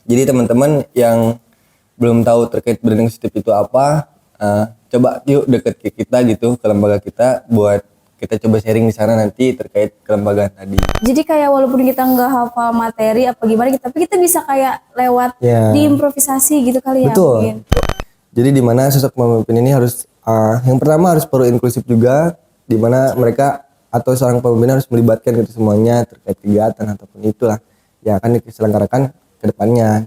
Jadi teman-teman yang belum tahu terkait branding positif itu apa, coba yuk deket ke kita gitu, ke lembaga kita, buat kita coba sharing di sana nanti terkait kelembagaan tadi. Jadi kayak walaupun kita nggak hafal materi apa gimana, tapi kita bisa kayak lewat diimprovisasi gitu kali ya. Betul. Mungkin. Jadi di mana sosok pemimpin ini harus yang pertama harus perlu inklusif juga, di mana mereka atau seorang pemimpin harus melibatkan gitu semuanya terkait kegiatan ataupun itulah yang akan diselenggarakan ke depannya.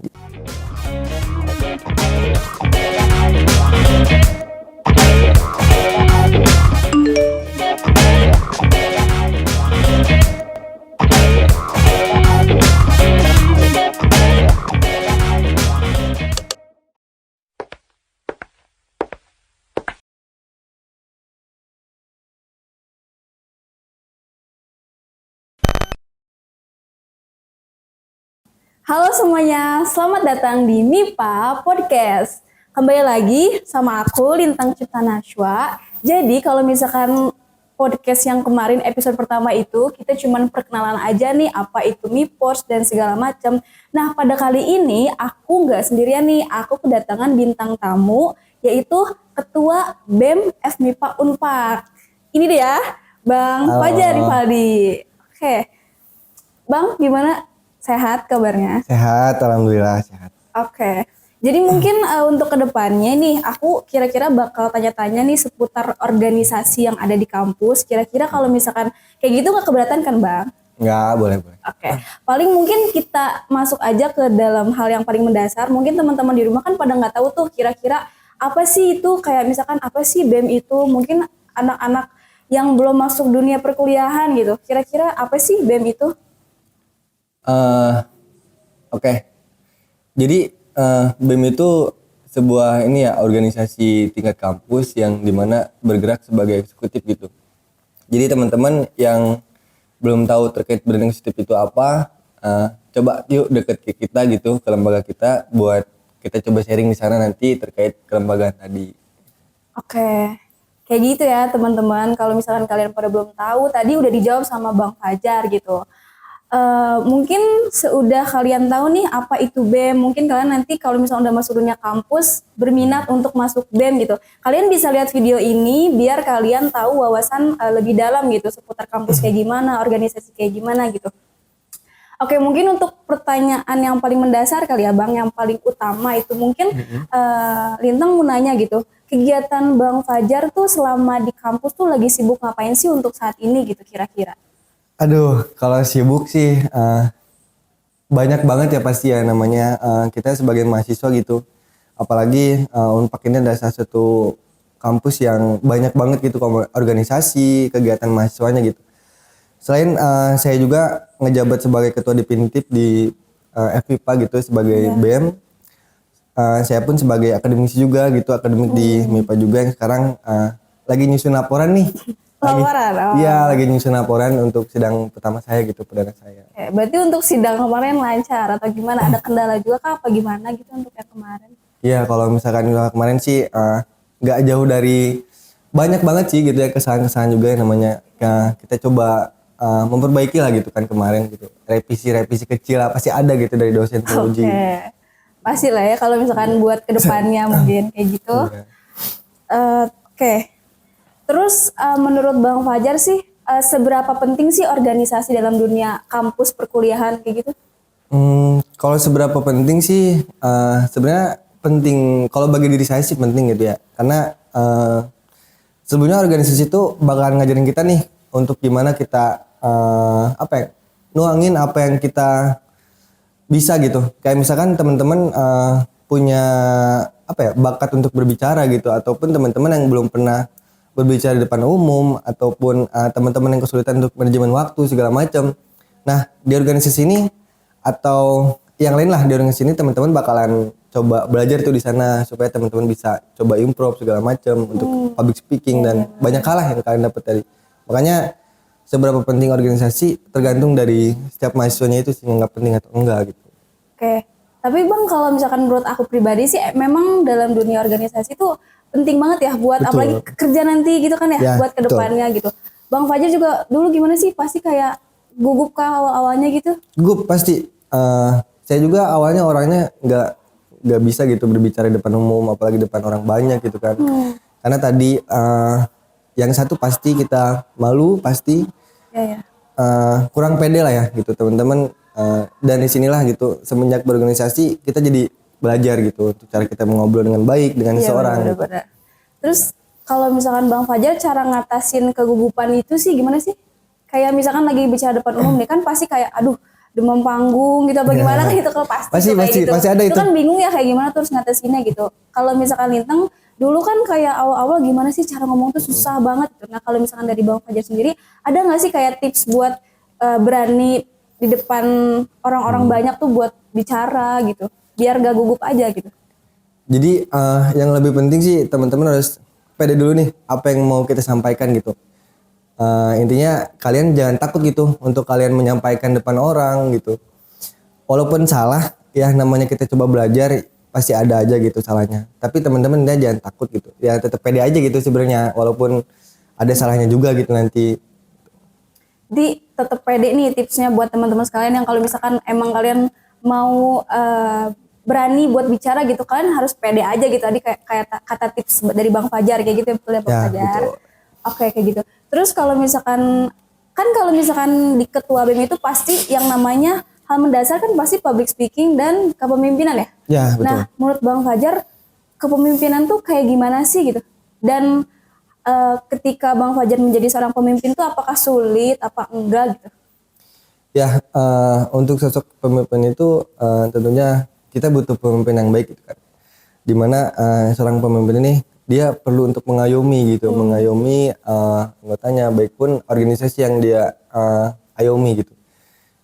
Halo semuanya, selamat datang di MIPA Podcast. Kembali lagi sama aku Lintang Cipta Najwa. Jadi kalau misalkan podcast yang kemarin episode pertama itu kita cuman perkenalan aja nih apa itu MIPOS dan segala macam. Nah pada kali ini aku nggak sendirian nih, aku kedatangan bintang tamu yaitu Ketua BEM FMIPA Unpad. Ini dia Bang Fajar Rivaldi. Oke, Bang gimana? Sehat kabarnya? Sehat, alhamdulillah sehat. Oke. Jadi mungkin untuk kedepannya nih, aku kira-kira bakal tanya-tanya nih seputar organisasi yang ada di kampus. Kira-kira kalau misalkan kayak gitu nggak keberatan kan, Bang? Nggak, boleh. Oke. Paling mungkin kita masuk aja ke dalam hal yang paling mendasar. Mungkin teman-teman di rumah kan pada nggak tahu tuh kira-kira apa sih itu, kayak misalkan apa sih BEM itu. Mungkin anak-anak yang belum masuk dunia perkuliahan gitu. Kira-kira apa sih BEM itu? Oke. Jadi BEM itu sebuah organisasi tingkat kampus yang dimana bergerak sebagai eksekutif gitu. Jadi teman-teman yang belum tahu terkait branding positif itu apa, coba yuk deket ke kita gitu, ke lembaga kita, buat kita coba sharing di sana nanti terkait kelembagaan tadi. Oke. Kayak gitu ya teman-teman. Kalau misalkan kalian pada belum tahu, tadi udah dijawab sama Bang Fajar gitu. Mungkin seudah kalian tahu nih apa itu BEM, mungkin kalian nanti kalau misalnya udah masuk dunia kampus berminat untuk masuk BEM gitu, kalian bisa lihat video ini biar kalian tahu wawasan lebih dalam gitu seputar kampus kayak gimana, organisasi kayak gimana gitu. Oke, mungkin untuk pertanyaan yang paling mendasar kali ya Bang, yang paling utama itu mungkin Lintang mau nanya gitu, kegiatan Bang Fajar tuh selama di kampus tuh lagi sibuk ngapain sih untuk saat ini gitu kira-kira? Aduh, kalau sibuk sih banyak banget ya pasti ya namanya kita sebagai mahasiswa gitu. Apalagi Unpad ini adalah salah satu kampus yang banyak banget gitu organisasi, kegiatan mahasiswanya gitu. Selain saya juga ngejabat sebagai ketua definitif di FMIPA gitu sebagai BEM. Saya pun sebagai akademisi juga gitu, akademik di MIPA juga yang sekarang lagi nyusun laporan nih. Iya, lagi nyusun laporan untuk sidang pertama saya gitu, perdana saya. Berarti untuk sidang kemarin lancar atau gimana? Ada kendala juga kah apa gimana gitu untuk yang kemarin? Iya, kalau misalkan kemarin sih nggak jauh dari banyak banget sih gitu ya kesalahan-kesalahan juga yang namanya kita coba memperbaiki lah gitu kan kemarin gitu. Revisi kecil lah pasti ada gitu dari dosen penguji. Oke. Pasti lah ya kalau misalkan buat kedepannya mungkin kayak gitu. Oke. Terus menurut Bang Fajar sih seberapa penting sih organisasi dalam dunia kampus perkuliahan kayak gitu? Kalau seberapa penting sih sebenarnya penting, kalau bagi diri saya sih penting gitu ya. Karena sebenarnya organisasi itu bakalan ngajarin kita nih untuk gimana kita nuangin apa yang kita bisa gitu. Kayak misalkan teman-teman punya bakat untuk berbicara gitu, ataupun teman-teman yang belum pernah berbicara di depan umum, ataupun teman-teman yang kesulitan untuk manajemen waktu segala macam. Nah, di organisasi ini atau yang lain lah di organisasi ini teman-teman bakalan coba belajar tuh di sana supaya teman-teman bisa coba improve segala macam untuk public speaking dan banyak hal yang kalian dapat tadi. Makanya seberapa penting organisasi tergantung dari setiap mahasiswanya itu sih, nggak penting atau enggak gitu. Oke. Tapi Bang kalau misalkan menurut aku pribadi sih memang dalam dunia organisasi itu penting banget ya buat apalagi kerja nanti gitu kan ya buat kedepannya gitu. Bang Fajar juga dulu gimana sih, pasti kayak gugup kah awal-awalnya gitu? Gugup pasti. saya juga awalnya orangnya nggak bisa gitu berbicara di depan umum, apalagi depan orang banyak gitu kan. Karena tadi yang satu pasti kita malu, pasti Ya. kurang pede lah ya gitu teman-teman. Dan disinilah gitu semenjak berorganisasi kita jadi belajar gitu untuk cara kita mengobrol dengan baik dengan Iya seseorang. Gitu. benar-benar. Terus kalau misalkan Bang Fajar cara ngatasin kegugupan itu sih gimana sih? Kayak misalkan lagi bicara depan umum nih kan pasti kayak aduh demam panggung gitu apa gimana kan itu kalau pasti tuh kayak gitu. Pasti ada itu. Kan bingung ya kayak gimana terus ngatasinnya gitu. Kalau misalkan Lintang dulu kan kayak awal-awal gimana sih cara ngomong tuh susah banget gitu. Nah kalau misalkan dari Bang Fajar sendiri ada nggak sih kayak tips buat berani di depan orang-orang banyak tuh buat bicara gitu biar gak gugup aja gitu. Jadi yang lebih penting sih teman-teman harus pede dulu nih apa yang mau kita sampaikan gitu. Intinya kalian jangan takut gitu untuk kalian menyampaikan depan orang gitu. Walaupun salah ya namanya kita coba belajar pasti ada aja gitu salahnya. Tapi teman-teman jangan takut gitu. Ya tetap pede aja gitu sebenarnya walaupun ada salahnya juga gitu nanti. Jadi tetap pede nih tipsnya buat teman-teman sekalian yang kalau misalkan emang kalian mau berani buat bicara gitu kalian harus pede aja gitu tadi kayak kata tips dari Bang Fajar kayak gitu ya betul ya Bang Ya, Fajar. betul. Oke kayak gitu. Terus kalau misalkan kalau misalkan di ketua BEM itu pasti yang namanya hal mendasar kan pasti public speaking dan kepemimpinan ya. Ya, betul. Nah menurut Bang Fajar kepemimpinan tuh kayak gimana sih gitu? Dan ketika Bang Fajar menjadi seorang pemimpin tuh apakah sulit apa enggak gitu? Ya, untuk sosok pemimpin itu tentunya kita butuh pemimpin yang baik gitu kan. Dimana seorang pemimpin ini dia perlu untuk mengayomi gitu, mengayomi anggotanya, baik pun organisasi yang dia ayomi gitu.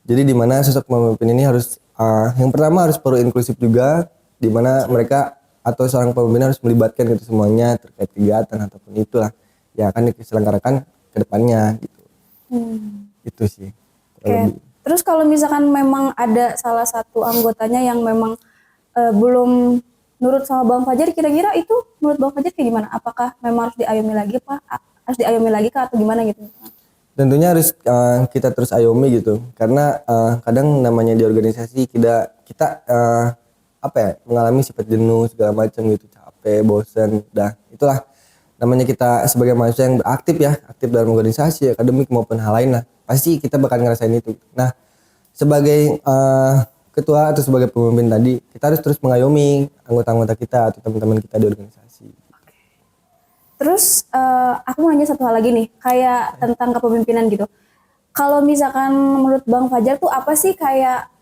Jadi dimana sosok pemimpin ini harus yang pertama harus perlu inklusif juga, dimana mereka atau seorang pemimpin harus melibatkan gitu semuanya terkait kegiatan ataupun itulah yang akan diselenggarakan ke depannya gitu. Itu sih. Oke. Terus kalau misalkan memang ada salah satu anggotanya yang memang belum nurut sama Bang Fajar, kira-kira itu menurut Bang Fajar kayak gimana? Apakah memang harus diayomi lagi apa harus diayomi lagi kah atau gimana gitu? Tentunya harus kita terus ayomi gitu, karena kadang namanya di organisasi kita apa ya mengalami sifat jenuh segala macam gitu, capek, bosan, dah itulah namanya kita sebagai manusia yang aktif ya, aktif dalam organisasi, akademik maupun hal lain lah, pasti kita bakal ngerasain itu. Nah, sebagai ketua atau sebagai pemimpin tadi, kita harus terus mengayomi anggota-anggota kita atau teman-teman kita di organisasi. Terus aku mau nanya satu hal lagi nih, kayak tentang kepemimpinan gitu. Kalau misalkan menurut Bang Fajar tuh apa sih kayak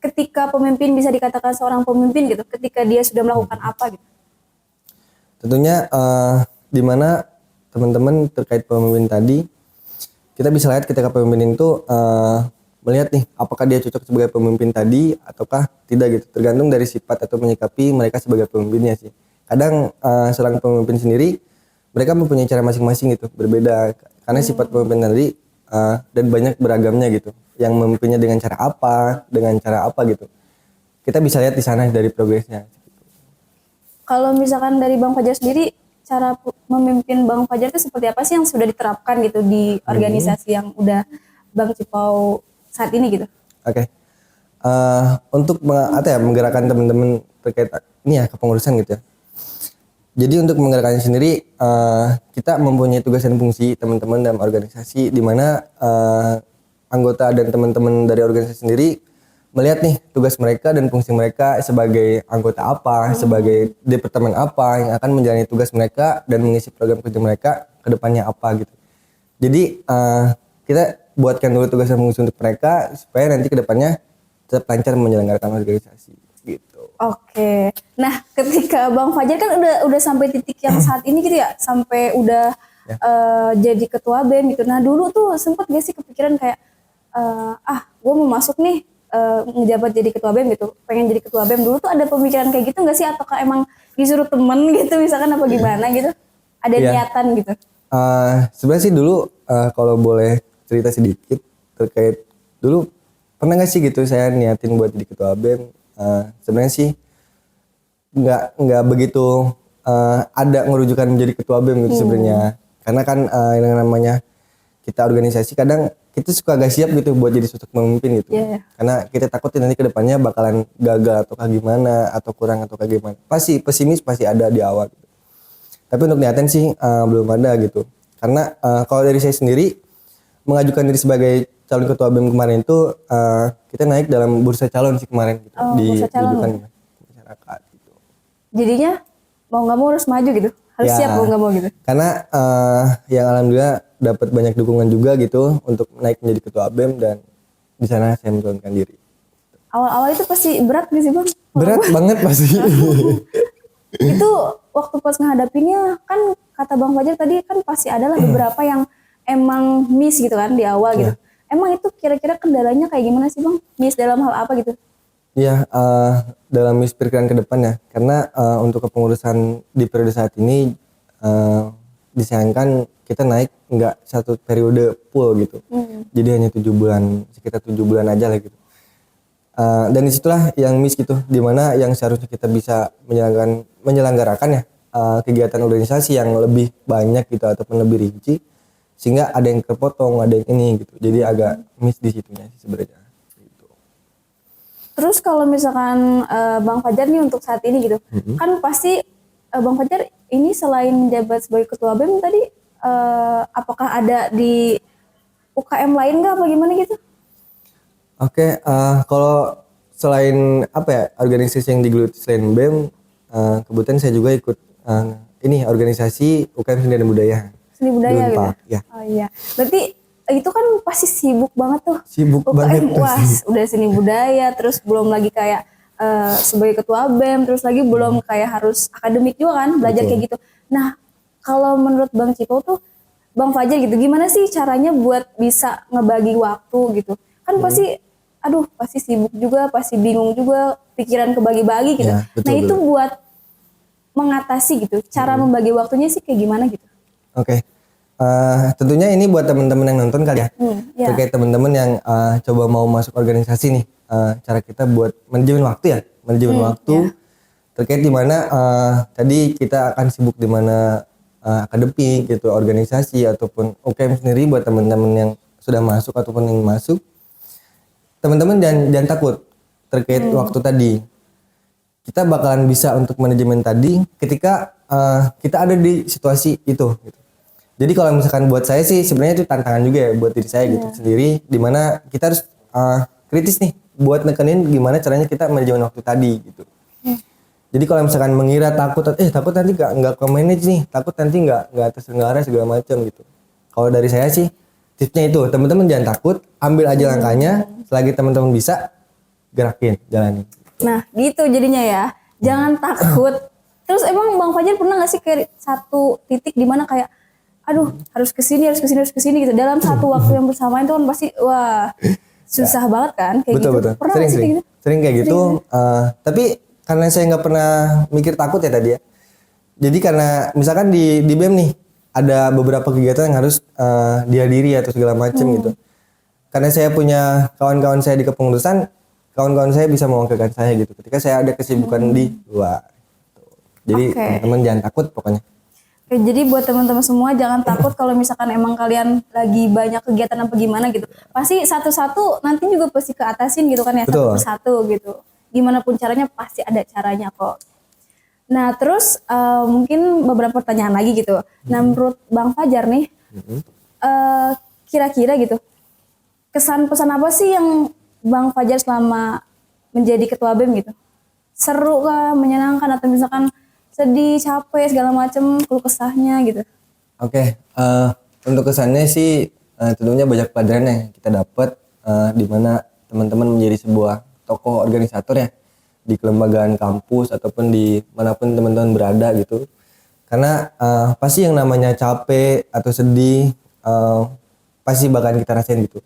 ketika pemimpin bisa dikatakan seorang pemimpin gitu, ketika dia sudah melakukan apa gitu? Tentunya di mana teman-teman terkait pemimpin tadi, kita bisa lihat ketika pemimpin itu melihat nih apakah dia cocok sebagai pemimpin tadi ataukah tidak gitu, tergantung dari sifat atau menyikapi mereka sebagai pemimpinnya sih. Kadang seorang pemimpin sendiri mereka mempunyai cara masing-masing gitu, berbeda karena sifat pemimpin tadi dan banyak beragamnya gitu, yang memimpinnya dengan cara apa gitu. Kita bisa lihat di sana dari progresnya. Kalau misalkan dari Bang Fajar sendiri, cara memimpin Bang Fajar itu seperti apa sih yang sudah diterapkan gitu di organisasi yang udah Bang Cipau saat ini gitu? Oke. Untuk menggerakkan teman-teman terkait ini ya kepengurusan gitu ya. Jadi untuk menggerakkannya sendiri kita mempunyai tugas dan fungsi teman-teman dalam organisasi, di mana anggota dan teman-teman dari organisasi sendiri melihat nih tugas mereka dan fungsi mereka sebagai anggota apa, sebagai departemen apa yang akan menjalani tugas mereka dan mengisi program kerja mereka ke depannya apa gitu. Jadi kita buatkan dulu tugas dan fungsi untuk mereka supaya nanti ke depannya tetap lancar menyelenggarakan organisasi gitu. Oke. Nah, ketika Bang Fajar kan udah sampai titik yang saat ini gitu ya, sampai udah jadi ketua BEM gitu. Nah, dulu tuh sempet gak sih kepikiran kayak gue mau masuk nih ngejabat jadi ketua BEM gitu, pengen jadi ketua BEM. Dulu tuh ada pemikiran kayak gitu nggak sih, ataukah emang disuruh temen gitu misalkan apa gimana gitu, ada niatan gitu? Sebenarnya sih dulu kalau boleh cerita sedikit terkait dulu pernah nggak sih gitu saya niatin buat jadi ketua BEM. Sebenarnya sih nggak begitu ada ngerujukan menjadi ketua BEM gitu sebenarnya, karena kan yang namanya kita organisasi kadang kita suka gak siap gitu buat jadi sosok pemimpin gitu. Iya. Karena kita takut nanti ke depannya bakalan gagal atau kayak gimana atau kurang atau kayak gimana. Pasti pesimis pasti ada di awal gitu. Tapi untuk niatan sih belum ada gitu. Karena kalau dari saya sendiri mengajukan diri sebagai calon ketua BEM kemarin itu kita naik dalam bursa calon sih kemarin gitu, bursa calon ditujukan ya? ke masyarakat gitu. Jadinya mau nggak mau harus maju gitu, harus Ya, siap mau nggak mau gitu. Karena yang alhamdulillah dapat banyak dukungan juga gitu untuk naik menjadi ketua BEM dan di sana saya mencalonkan diri. Awal-awal itu pasti berat gak sih bang? Berat banget pasti. Itu waktu pas ngehadapinnya kan kata Bang Fajar tadi kan pasti adalah beberapa yang emang miss gitu kan di awal gitu. Emang itu kira-kira kendalanya kayak gimana sih bang? Miss dalam hal apa gitu? Ya, dalam perkiraan ke depan ya, karena untuk kepengurusan di periode saat ini disayangkan kita naik nggak satu periode full gitu, jadi hanya 7 bulan, sekitar 7 bulan aja lah gitu. Dan disitulah yang miss gitu, dimana yang seharusnya kita bisa menyelenggarakan ya kegiatan organisasi yang lebih banyak gitu ataupun lebih rinci, sehingga ada yang kepotong, ada yang ini gitu, jadi agak miss di situnya sih sebenarnya. Terus kalau misalkan Bang Fajar nih untuk saat ini gitu, kan pasti Bang Fajar ini selain menjabat sebagai ketua BEM tadi, apakah ada di UKM lain nggak apa gimana gitu? Oke, kalau selain apa ya organisasi yang digeluti selain BEM, kebetulan saya juga ikut ini organisasi UKM Seni dan Budaya. Seni budaya di gitu. Unpad, ya. Oh iya. Berarti itu kan pasti sibuk banget tuh. Sibuk UKM, banget wah, pasti. udah seni budaya, terus belum lagi kayak sebagai ketua BEM, terus lagi belum kayak harus akademik juga kan, belajar Betul. kayak gitu. Nah, kalau menurut Bang Ciko tuh, Bang Fajar gitu, gimana sih caranya buat bisa ngebagi waktu gitu? Kan pasti, aduh, pasti sibuk juga, pasti bingung juga, pikiran kebagi-bagi gitu. Ya, betul, nah itu betul. buat mengatasi gitu, cara membagi waktunya sih kayak gimana gitu? Oke, tentunya ini buat teman-teman yang nonton kali ya, Ya. terkait teman-teman yang coba mau masuk organisasi nih, cara kita buat manajemen waktu ya, manajemen waktu terkait di mana tadi kita akan sibuk di mana akademik gitu, organisasi ataupun UKM sendiri buat teman-teman yang sudah masuk ataupun yang masuk. Teman-teman jangan takut terkait waktu tadi. Kita bakalan bisa untuk manajemen tadi ketika kita ada di situasi itu gitu. Jadi kalau misalkan buat saya sih sebenarnya itu tantangan juga ya buat diri saya gitu sendiri, dimana kita harus kritis nih buat nekenin gimana caranya kita manajemen waktu tadi gitu. Jadi kalau misalkan mengira takut nanti nggak ke manage nih, takut nanti nggak terselenggara segala macam gitu. Kalau dari saya sih tipsnya itu, teman-teman jangan takut, ambil aja langkahnya, selagi teman-teman bisa gerakin, jalanin. Nah gitu jadinya ya, jangan takut. Terus emang Bang Fajar pernah gak sih kayak satu titik di mana kayak, aduh harus kesini gitu. Dalam satu waktu yang bersamaan itu kan pasti, wah susah banget kan kayak Betul. gitu. Pernah Sering gak sih kayak gitu? Sering kayak gitu. Tapi karena saya nggak pernah mikir takut ya tadi ya. Jadi karena misalkan di BEM nih ada beberapa kegiatan yang harus dihadiri atau segala macam gitu. Karena saya punya kawan-kawan saya di kepengurusan, kawan-kawan saya bisa mewakilkan saya gitu. Ketika saya ada kesibukan di luar. Jadi teman-teman jangan takut pokoknya. Oke, jadi buat teman-teman semua jangan takut kalau misalkan emang kalian lagi banyak kegiatan apa gimana gitu. Pasti satu-satu nanti juga pasti keatasin gitu kan ya, Betul. satu persatu gitu. Gimana pun caranya pasti ada caranya kok. Nah terus mungkin beberapa pertanyaan lagi gitu. Nah menurut Bang Fajar nih, kira-kira gitu, kesan pesan apa sih yang Bang Fajar selama menjadi ketua BEM gitu? Seru kah, menyenangkan atau misalkan sedih, capek segala macem, keluh kesahnya gitu? Oke, untuk kesannya sih tentunya banyak pelajaran yang kita dapat di mana teman-teman menjadi sebuah tokoh organisator ya di kelembagaan kampus ataupun di manapun teman-teman berada gitu. Karena pasti yang namanya capek atau sedih pasti bakalan kita rasain gitu.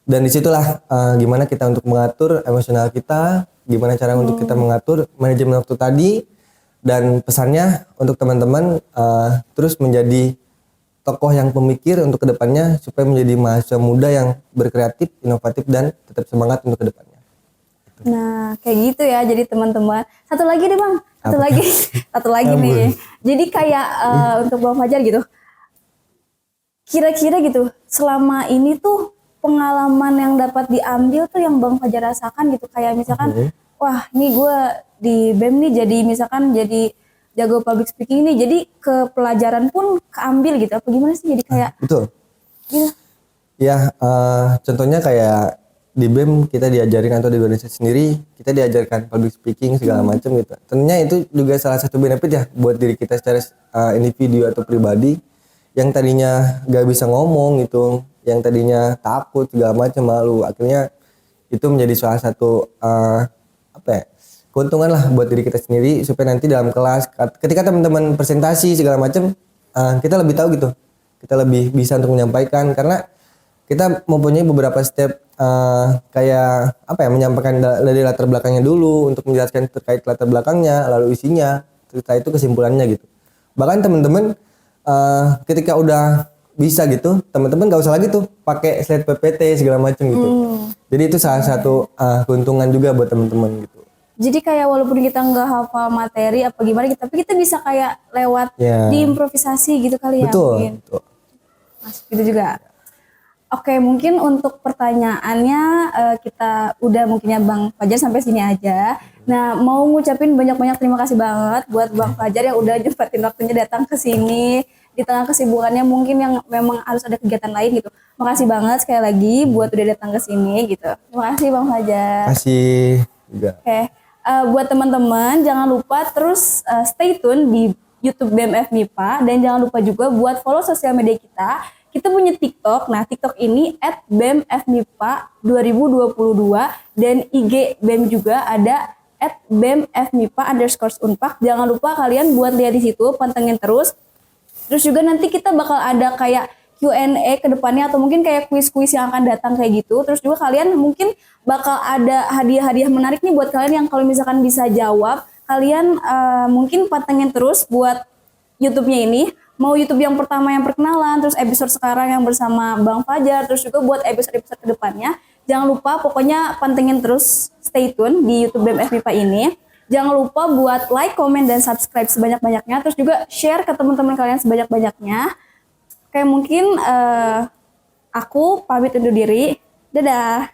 Dan disitulah gimana kita untuk mengatur emosional kita, gimana cara untuk kita mengatur manajemen waktu tadi, dan pesannya untuk teman-teman terus menjadi tokoh yang pemikir untuk kedepannya supaya menjadi mahasiswa muda yang berkreatif, inovatif, dan tetap semangat untuk kedepannya. Nah kayak gitu ya, jadi teman-teman. Satu lagi deh Bang, satu lagi nih. Jadi kayak untuk Bang Fajar gitu, kira-kira gitu selama ini tuh pengalaman yang dapat diambil tuh yang Bang Fajar rasakan gitu, kayak misalkan wah ini gue di BEM nih jadi misalkan jadi jago public speaking nih, jadi ke pelajaran pun keambil gitu, apa gimana sih, jadi kayak Betul. gitu. Ya, contohnya kayak di BEM kita diajarin atau di organisasi sendiri kita diajarkan public speaking segala macam gitu. Tentunya itu juga salah satu benefit ya buat diri kita secara individu atau pribadi yang tadinya gak bisa ngomong gitu, yang tadinya takut segala macam, malu, akhirnya itu menjadi salah satu apa ya, keuntungan lah buat diri kita sendiri supaya nanti dalam kelas ketika teman-teman presentasi segala macam kita lebih tahu gitu, kita lebih bisa untuk menyampaikan karena kita mempunyai beberapa step kayak apa ya, menyampaikan dari latar belakangnya dulu untuk menjelaskan terkait latar belakangnya, lalu isinya, setelah itu kesimpulannya gitu. Bahkan teman-teman ketika udah bisa gitu, teman-teman gak usah lagi tuh pakai slide PPT segala macam gitu. Jadi itu salah satu keuntungan juga buat teman-teman gitu. Jadi kayak walaupun kita nggak hafal materi apa gimana gitu, tapi kita bisa kayak lewat diimprovisasi gitu kali ya. Betul, Mungkin. betul. Masuk gitu juga. Oke, mungkin untuk pertanyaannya kita udah mungkinnya Bang Fajar sampai sini aja. Nah, mau ngucapin banyak-banyak terima kasih banget buat Bang Fajar yang udah nyempetin waktunya datang ke sini di tengah kesibukannya mungkin yang memang harus ada kegiatan lain gitu. Makasih banget sekali lagi buat udah datang ke sini gitu. Terima kasih Bang Fajar. Masih juga. Oke, buat teman-teman jangan lupa terus stay tune di YouTube BMF MIPA dan jangan lupa juga buat follow sosial media kita. Kita punya TikTok. Nah, TikTok ini @BEMFMIPA 2022 dan IG BEM juga ada @BEMFMIPA_Unpak. Jangan lupa kalian buat lihat di situ, pantengin terus. Terus juga nanti kita bakal ada kayak Q&A ke depannya atau mungkin kayak kuis-kuis yang akan datang kayak gitu. Terus juga kalian mungkin bakal ada hadiah-hadiah menarik nih buat kalian yang kalau misalkan bisa jawab, kalian mungkin pantengin terus buat YouTube-nya ini. Mau YouTube yang pertama yang perkenalan, terus episode sekarang yang bersama Bang Fajar, terus juga buat episode-episode kedepannya. Jangan lupa pokoknya pantengin terus, stay tune di YouTube BEM FMIPA ini. Jangan lupa buat like, comment, dan subscribe sebanyak-banyaknya. Terus juga share ke teman-teman kalian sebanyak-banyaknya. Kayak mungkin aku pamit undur diri. Dadah.